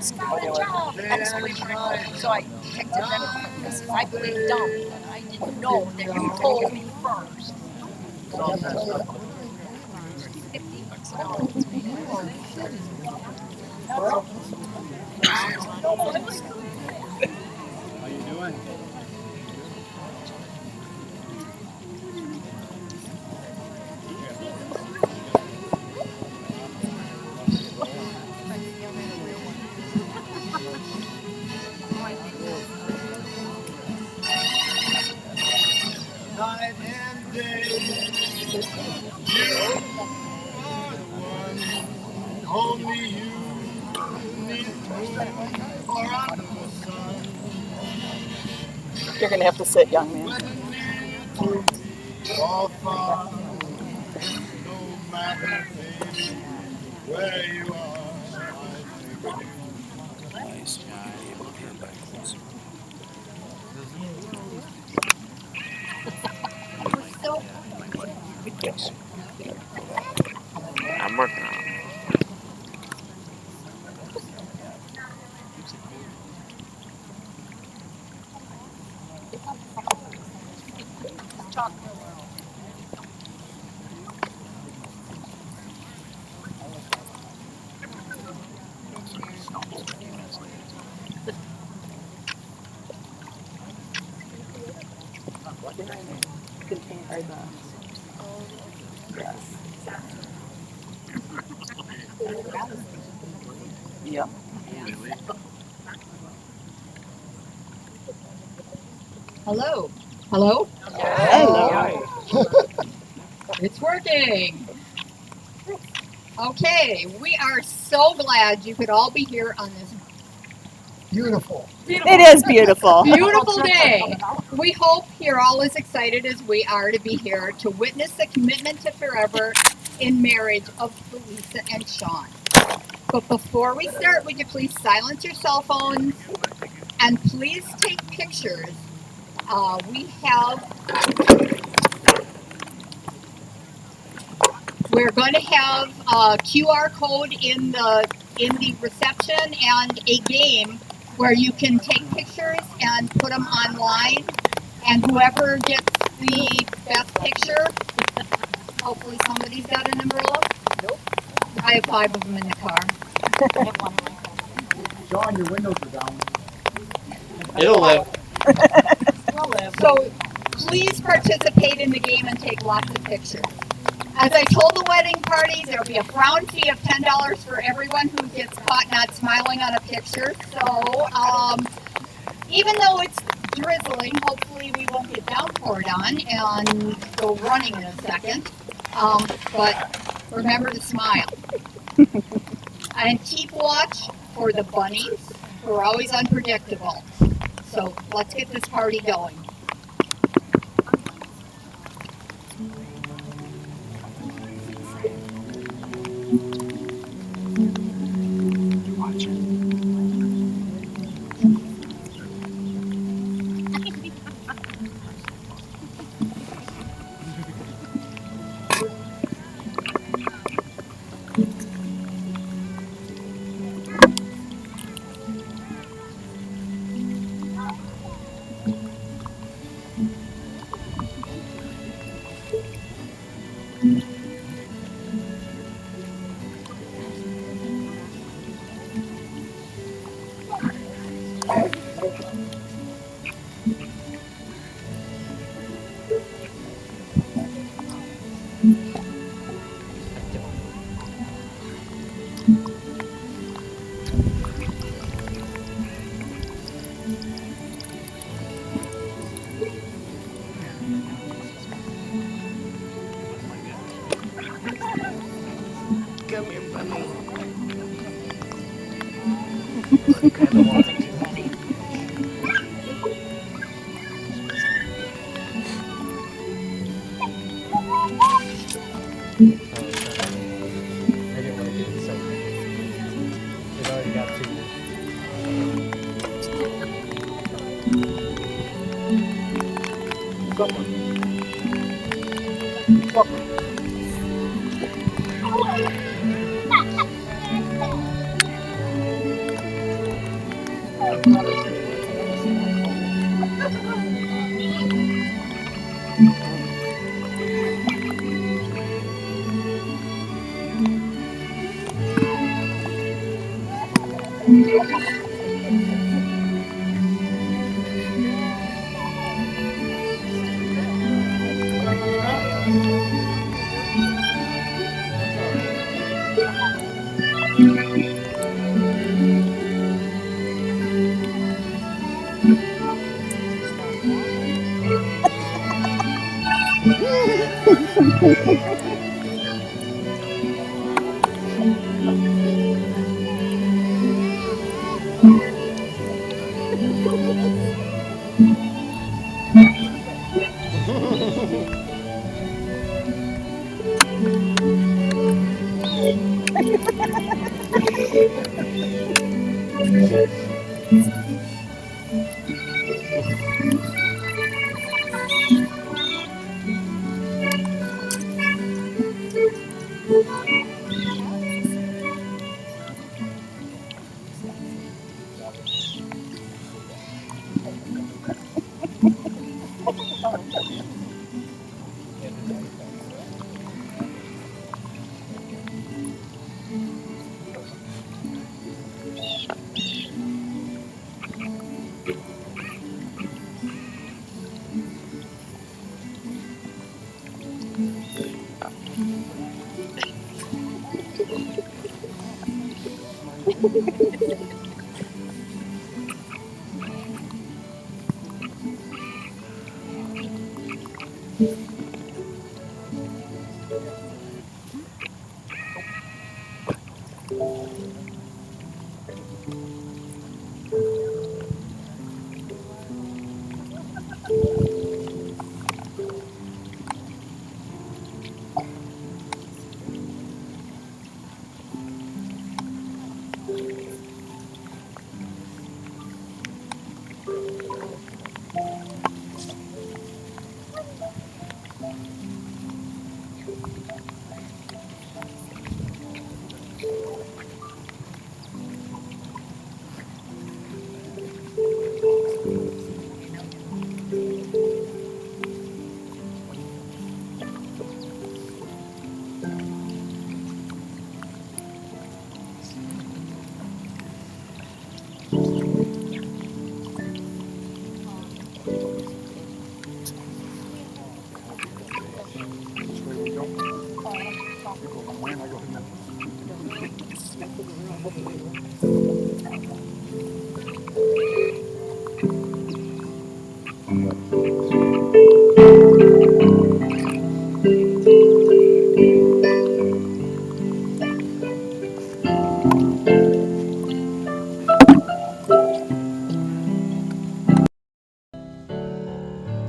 Good job. Exclamation. So I texted them because I played dumb and I didn't know that you told me first. $50 an hour. How you doing? Night and day, you are the one. Only you need moon or under the sun. You're going to have to sit, young man. Whether near or far, no matter, baby, where you are, I think I'm working on it. Yep. Hello. Hello? Hello. It's working. Okay, we are so glad you could all be here on this It is beautiful. beautiful day. We hope you're all as excited as we are to be here to witness the commitment to forever in marriage of Louisa and Shaun. But before we start, would you please silence your cell phones and please take pictures. We're going to have a QR code in the reception and a game where you can take pictures and put them online. And whoever gets the best picture, hopefully somebody's got an umbrella. Nope. I have 5 of them in the car. Shaun, your windows are down. It'll live. So please participate in the game and take lots of pictures. As I told the wedding party, there will be a frown fee of $10 for everyone who gets caught not smiling on a picture. So even though it's drizzling, hopefully we won't get downpoured on and go running in a second. But remember to smile. And keep watch for the bunnies, who are always unpredictable. So let's get this party going. Come here, bunny. I didn't want to get excited. It already got too.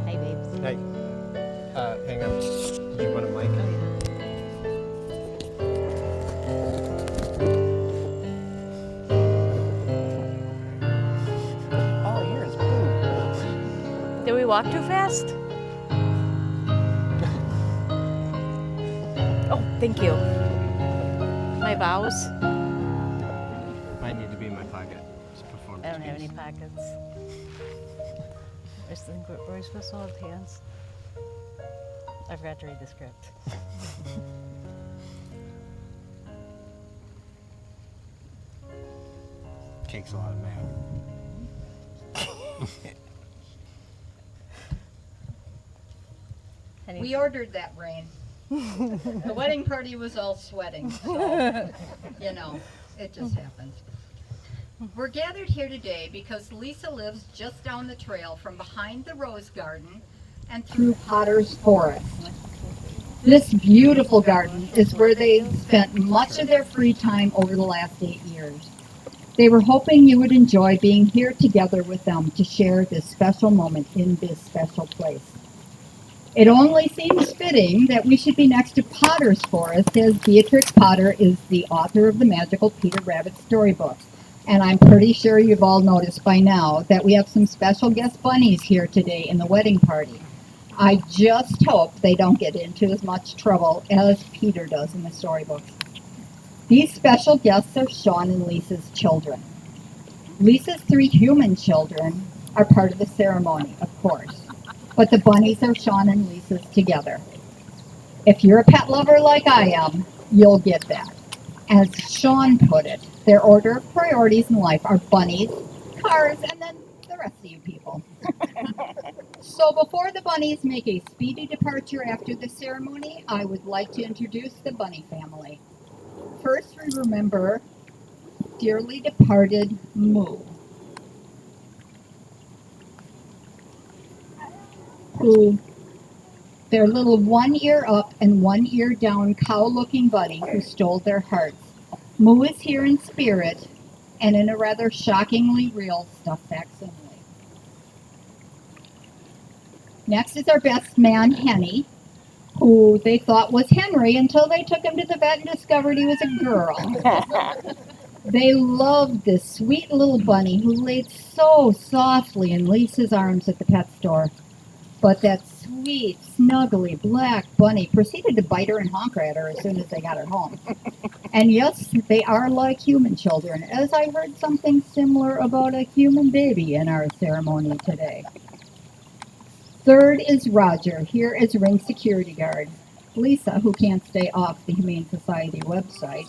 Hey, babes. Hey, hang on. Did you want a mic? Oh, yours, blue. Did we walk too fast? Oh, thank you. My vows. Might need to be in my pocket. It's a performance I don't have piece. any pockets. Were we supposed to hold hands? I forgot to read the script. Cake's a lot of math. We ordered that rain. The wedding party was all sweating, so, you know, it just happens. We're gathered here today because Lisa lives just down the trail from behind the rose garden and through Potter's Forest. This beautiful garden is where they spent much of their free time over the last 8 years. They were hoping you would enjoy being here together with them to share this special moment in this special place. It only seems fitting that we should be next to Potter's Forest, as Beatrix Potter is the author of the magical Peter Rabbit storybooks. And I'm pretty sure you've all noticed by now that we have some special guest bunnies here today in the wedding party. I just hope they don't get into as much trouble as Peter does in the storybooks. These special guests are Shaun and Lisa's children. Lisa's 3 human children are part of the ceremony, of course, but the bunnies are Shaun and Lisa's together. If you're a pet lover like I am, you'll get that. As Shaun put it, their order of priorities in life are bunnies, cars, and then the rest of you people. So before the bunnies make a speedy departure after the ceremony, I would like to introduce the bunny family. First, we remember dearly departed Moo, who their little 1 ear up and 1 ear down cow looking buddy who stole their hearts. Moo is here in spirit and in a rather shockingly real stuffed facsimile. Next is our best man, Henny, who they thought was Henry until they took him to the vet and discovered he was a girl. They loved this sweet little bunny who laid so softly in Lisa's arms at the pet store. But that sweet, snuggly black bunny proceeded to bite her and honk at her as soon as they got her home. And yes, they are like human children, as I heard something similar about a human baby in our ceremony today. Third is Roger, here as ring security guard. Lisa, who can't stay off the Humane Society website,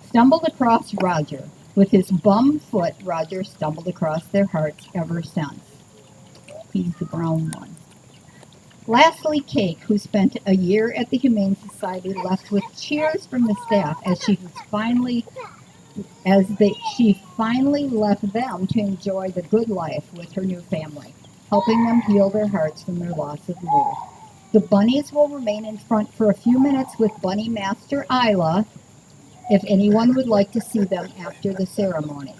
stumbled across Roger. With his bum foot, Roger stumbled across their hearts ever since. He's the brown one. Lastly, Cake, who spent a year at the Humane Society, left with cheers from the staff she finally left them to enjoy the good life with her new family, helping them heal their hearts from their loss of Lou. The bunnies will remain in front for a few minutes with Bunny Master Isla, if anyone would like to see them after the ceremony.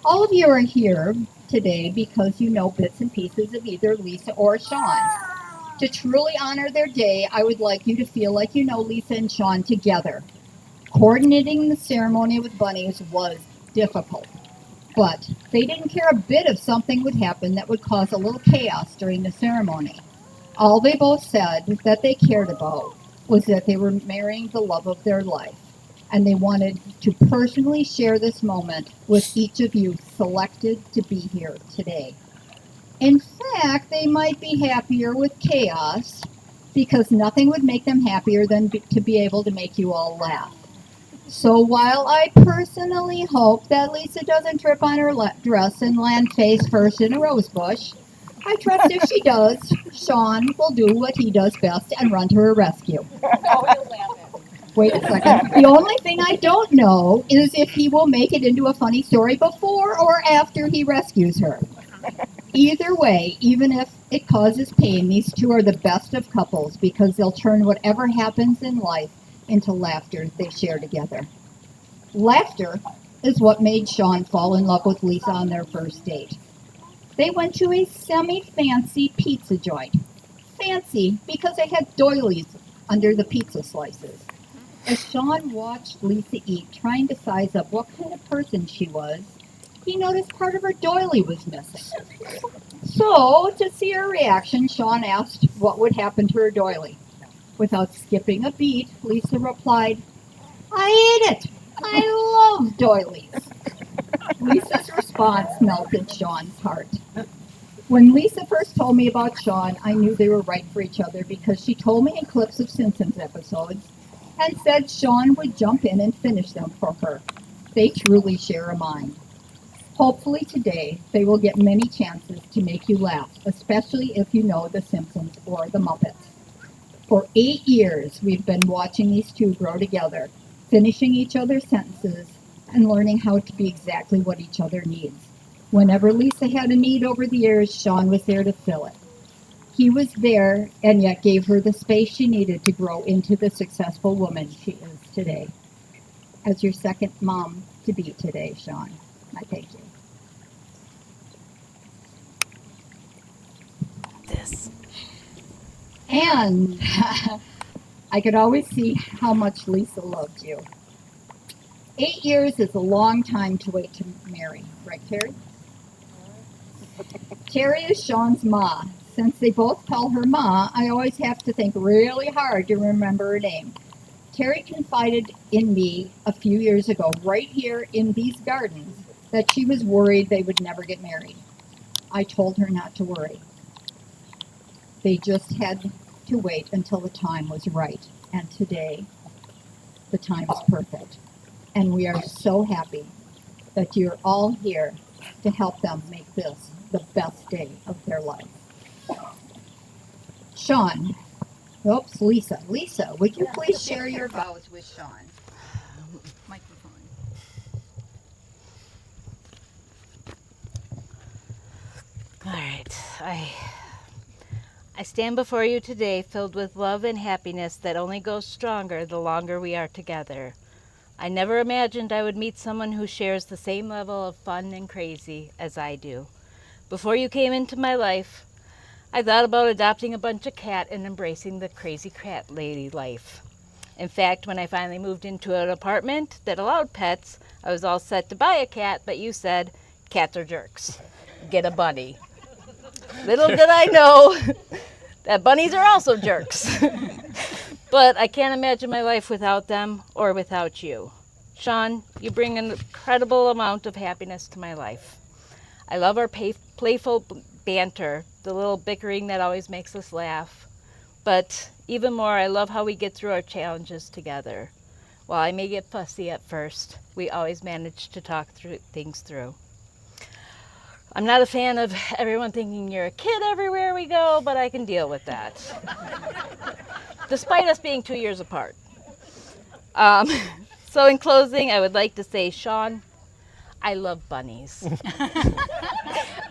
All of you are here today because you know bits and pieces of either Lisa or Shaun. To truly honor their day, I would like you to feel like you know Lisa and Shaun together. Coordinating the ceremony with bunnies was difficult, but they didn't care a bit if something would happen that would cause a little chaos during the ceremony. All they both said that they cared about was that they were marrying the love of their life, and they wanted to personally share this moment with each of you selected to be here today. In fact, they might be happier with chaos because nothing would make them happier than to be able to make you all laugh. So while I personally hope that Lisa doesn't trip on her dress and land face first in a rose bush, I trust if she does, Shaun will do what he does best and run to her rescue. Wait a second. The only thing I don't know is if he will make it into a funny story before or after he rescues her. Either way, even if it causes pain, these two are the best of couples because they'll turn whatever happens in life into laughter they share together. Laughter is what made Shaun fall in love with Lisa on their first date. They went to a semi-fancy pizza joint. Fancy because it had doilies under the pizza slices. As Shaun watched Lisa eat, trying to size up what kind of person she was, he noticed part of her doily was missing. So, to see her reaction, Shaun asked what would happen to her doily. Without skipping a beat, Lisa replied, "I ate it! I love doilies!" Lisa's response melted Shaun's heart. When Lisa first told me about Shaun, I knew they were right for each other because she told me in clips of Simpsons episodes and said Shaun would jump in and finish them for her. They truly share a mind. Hopefully today they will get many chances to make you laugh, especially if you know The Simpsons or The Muppets. For 8 years we've been watching these two grow together, finishing each other's sentences and learning how to be exactly what each other needs. Whenever Lisa had a need over the years, Shaun was there to fill it. He was there and yet gave her the space she needed to grow into the successful woman she is today. As your second mom to be today, Shaun, I thank you. This. And I could always see how much Lisa loved you. 8 years is a long time to wait to marry, right, Terry? Terry is Shaun's ma. Since they both call her ma, I always have to think really hard to remember her name. Terry confided in me a few years ago, right here in these gardens, that she was worried they would never get married. I told her not to worry. They just had to wait until the time was right. And today, the time is perfect. And we are so happy that you're all here to help them make this the best day of their life. Shaun, oops, Lisa. Lisa, would you please share your vows with Shaun? Microphone. All right. I stand before you today filled with love and happiness that only goes stronger the longer we are together. I never imagined I would meet someone who shares the same level of fun and crazy as I do. Before you came into my life, I thought about adopting a bunch of cat and embracing the crazy cat lady life. In fact, when I finally moved into an apartment that allowed pets, I was all set to buy a cat, but you said, cats are jerks. Get a bunny. Little did I know that bunnies are also jerks. But I can't imagine my life without them or without you. Shaun, you bring an incredible amount of happiness to my life. I love our playful banter, the little bickering that always makes us laugh. But even more, I love how we get through our challenges together. While I may get fussy at first, we always manage to talk things through. I'm not a fan of everyone thinking you're a kid everywhere we go, but I can deal with that. Despite us being 2 years apart. So in closing, I would like to say, Shaun, I love bunnies.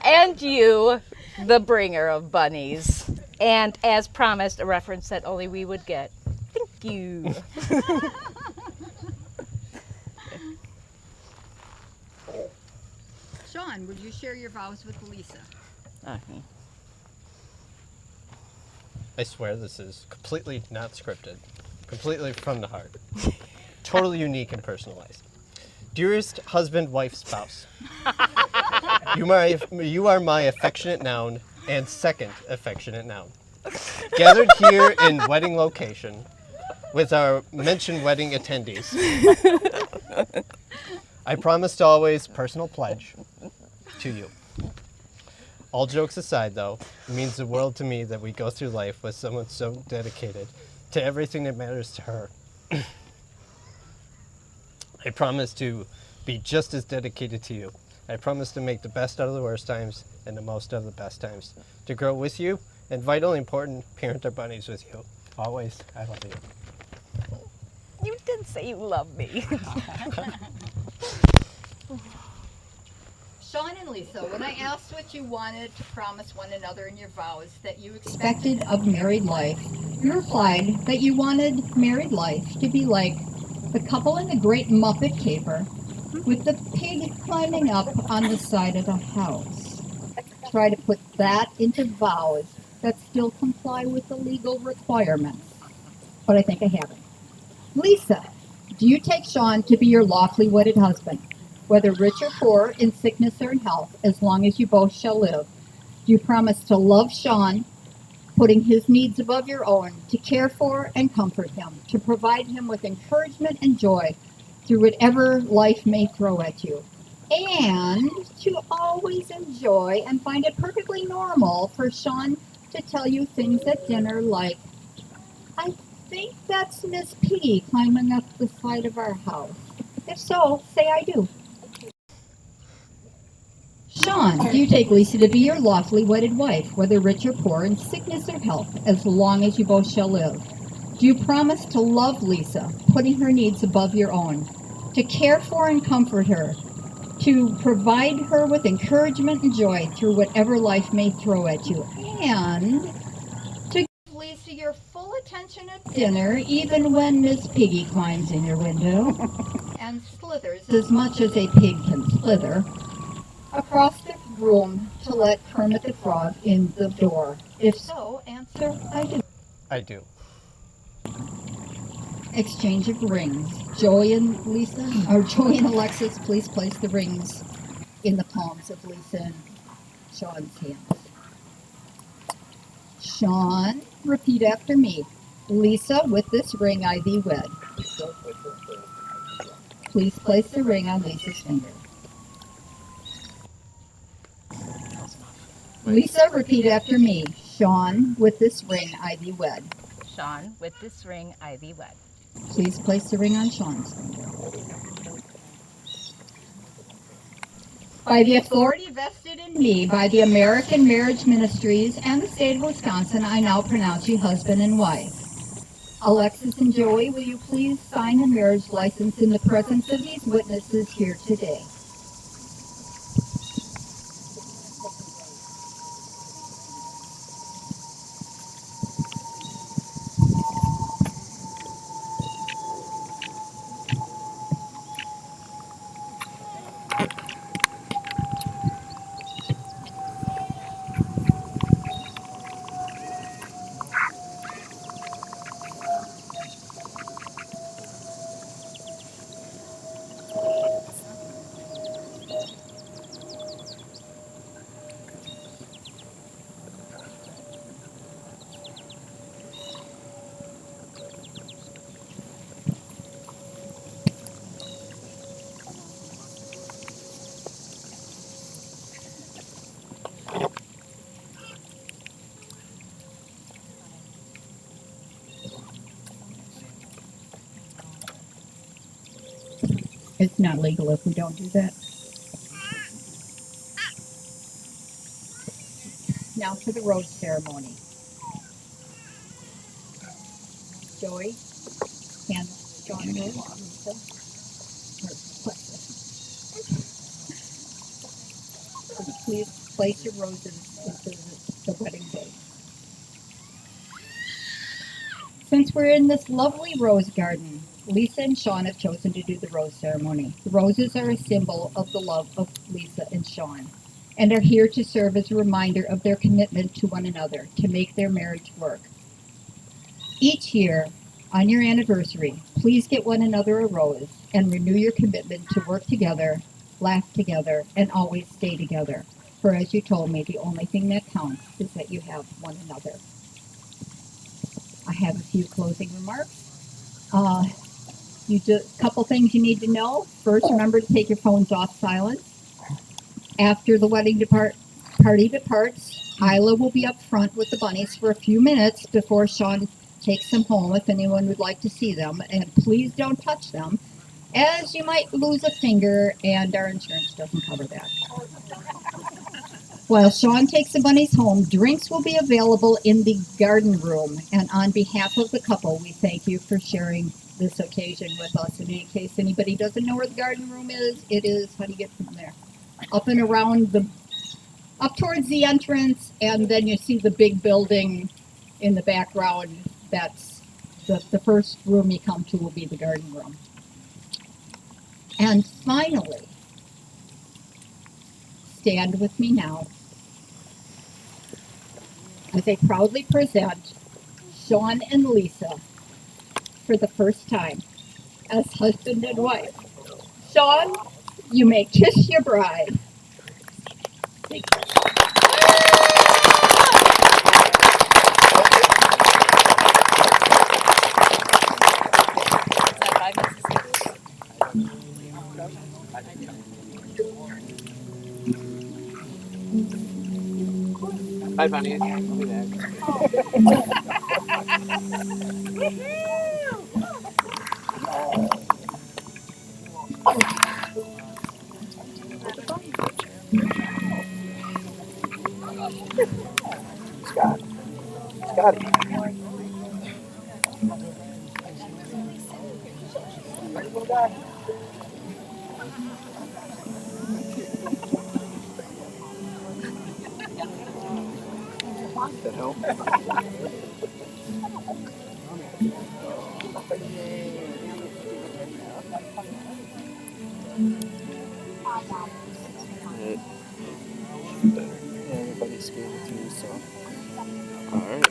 And you, the bringer of bunnies. And as promised, a reference that only we would get. Thank you. Shaun, would you share your vows with Lisa? Okay. I swear this is completely not scripted, completely from the heart, totally unique and personalized. Dearest husband, wife, spouse, you are my affectionate noun and second affectionate noun. Gathered here in wedding location with our mentioned wedding attendees, I promise to always personal pledge to you. All jokes aside, though, it means the world to me that we go through life with someone so dedicated to everything that matters to her. I promise to be just as dedicated to you. I promise to make the best out of the worst times and the most out of the best times. To grow with you and, vitally important, parent our bunnies with you. Always, I love you. You did say you love me. Shaun and Lisa, when I asked what you wanted to promise one another in your vows that you expected of married life, you replied that you wanted married life to be like the couple in the Great Muppet Caper with the pig climbing up on the side of the house. Try to put that into vows that still comply with the legal requirements. But I think I haven't. Lisa, do you take Shaun to be your lawfully wedded husband, whether rich or poor, in sickness or in health, as long as you both shall live? Do you promise to love Shaun, putting his needs above your own, to care for and comfort him, to provide him with encouragement and joy through whatever life may throw at you, and to always enjoy and find it perfectly normal for Shaun to tell you things at dinner like, I think that's Miss Piggy climbing up the side of our house. If so, say I do. Shaun, do you take Lisa to be your lawfully wedded wife, whether rich or poor, in sickness or health, as long as you both shall live? Do you promise to love Lisa, putting her needs above your own, to care for and comfort her, to provide her with encouragement and joy through whatever life may throw at you, and to give Lisa your full attention at dinner, even when Miss Piggy climbs in your window and slithers as much as a pig can slither across the room to let Kermit the Frog in the door? If so, answer I do. I do. Exchange of rings. Joey and Lisa, or Joey and Alexis, please place the rings in the palms of Lisa and Shaun's hands. Shaun, repeat after me. Lisa, with this ring I thee wed. Please place the ring on Lisa's finger. Lisa, repeat after me. Shaun, with this ring I thee wed. Shaun, with this ring I thee wed. Please place the ring on Shaun's finger. By the authority vested in me by the American Marriage Ministries and the state of Wisconsin, I now pronounce you husband and wife. Alexis and Joey, will you please sign the marriage license in the presence of these witnesses here today? It's not legal if we don't do that. Now for the rose ceremony. Joey, hand Shaun a rose. Lisa, please place your roses into the wedding day. Since we're in this lovely rose garden, Lisa and Shaun have chosen to do the rose ceremony. The roses are a symbol of the love of Lisa and Shaun and are here to serve as a reminder of their commitment to one another to make their marriage work. Each year, on your anniversary, please get one another a rose and renew your commitment to work together, laugh together, and always stay together. For as you told me, the only thing that counts is that you have one another. I have a few closing remarks. A couple things you need to know. First, remember to take your phones off silent. After the party departs, Isla will be up front with the bunnies for a few minutes before Shaun takes them home if anyone would like to see them. And please don't touch them, as you might lose a finger and our insurance doesn't cover that. While Shaun takes the bunnies home, drinks will be available in the garden room. And on behalf of the couple, we thank you for sharing this occasion with us. And in case anybody doesn't know where the garden room is, it is, how do you get from there? Up and around up towards the entrance, and then you see the big building in the background. That's the first room you come to will be the garden room. And finally, stand with me now as I proudly present Shaun and Lisa for the first time as husband and wife. Shaun, you may kiss your bride. Thank you. Bye, bunnies. I'll be back. Scott. Scotty. Little guy. That help? Better. Yeah, everybody's scared too, so. Alright,